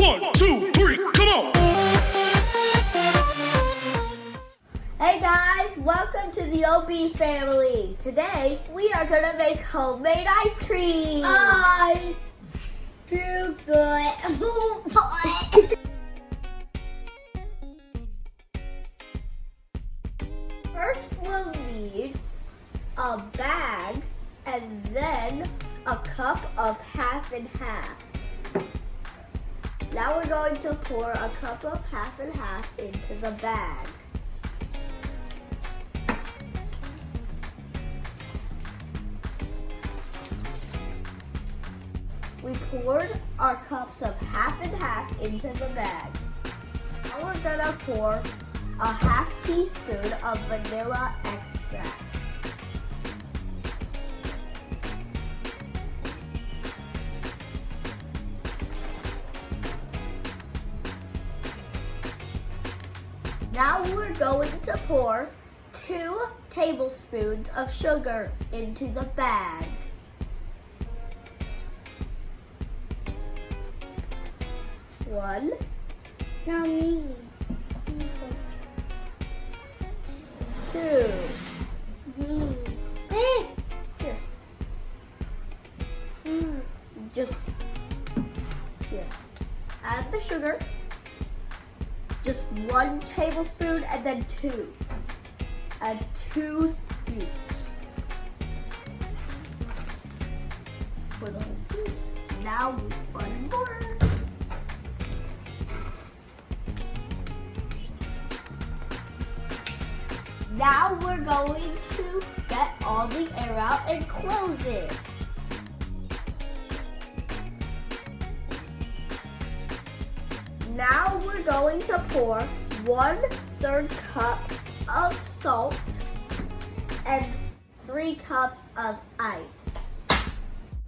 1, 2, 3, come on! Hey guys, welcome to the OB family. Today we are gonna make homemade ice cream. I feel good. First we'll need a bag and then a cup of half and half. Now we're going to pour a cup of half and half into the bag. We poured our cups of half and half into the bag. Now we're gonna pour a half teaspoon of vanilla extract. Now we're going to pour 2 tablespoons of sugar into the bag. One. Now me. 2. Me. Here. Just here. Add the sugar. Just 1 tablespoon and then 2. Add 2 scoops. Now 1 more. Now we're going to get all the air out and close it. Now we're going to pour 1/3 cup of salt and 3 cups of ice.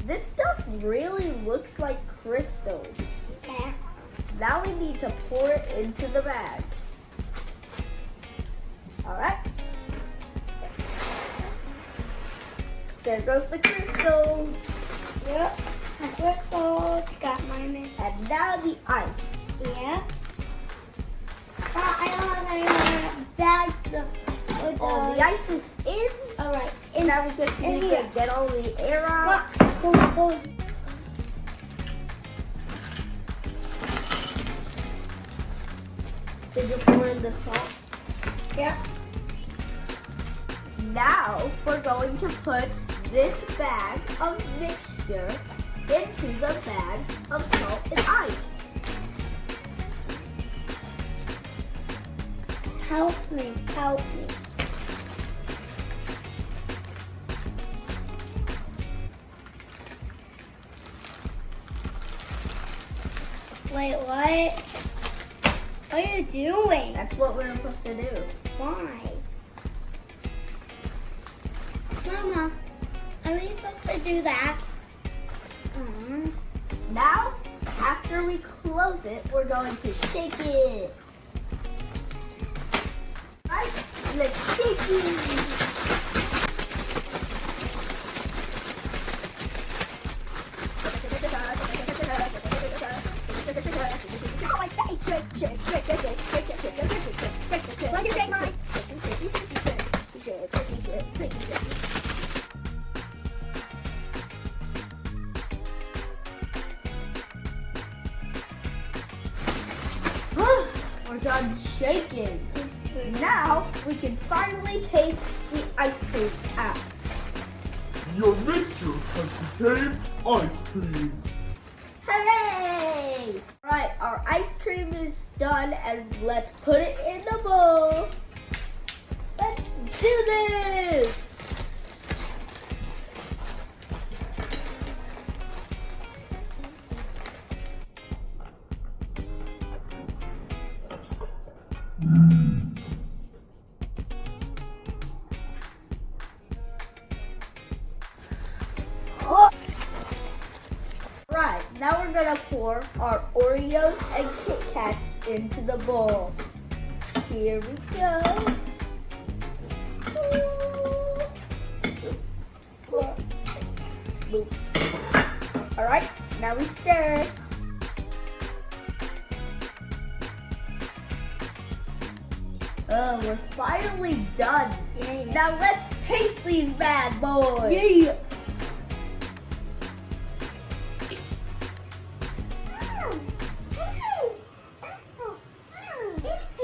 This stuff really looks like crystals. Now we need to pour it into the bag. All right. There goes the crystals. Yep, the crystals got mine in. And now the ice. Yeah. I don't have bags. Oh, the ice is in. All right. And now we just need to get all the air out. Go. Did you pour in the salt? Yeah. Now we're going to put this bag of mixture into the bag of salt and ice. Help me. Wait, what? What are you doing? That's what we're supposed to do. Why? Mama, are we supposed to do that? Now, after we close it, we're going to shake it. Right, let's shake it. We're done shaking. Now we can finally take the ice cream out. Your mixture has become ice cream. Hooray! Alright, our ice cream is done and let's put it in the bowl. Let's do this! Right, now we're gonna pour our Oreos and Kit Kats into the bowl. Here we go. All right, now we stir. We're finally done. Yeah. Now let's taste these bad boys. Yeah.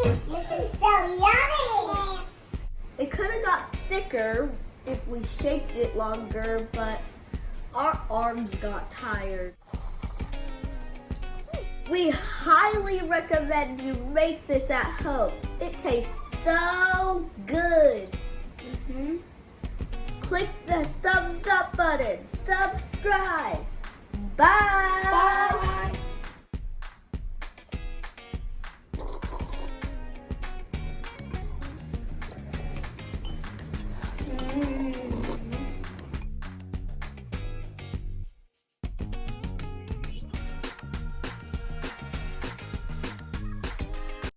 This is so yummy. It could have got thicker if we shaped it longer, but our arms got tired. We highly recommend you make this at home. It tastes so good. Click the thumbs up button. Subscribe. Bye. Bye.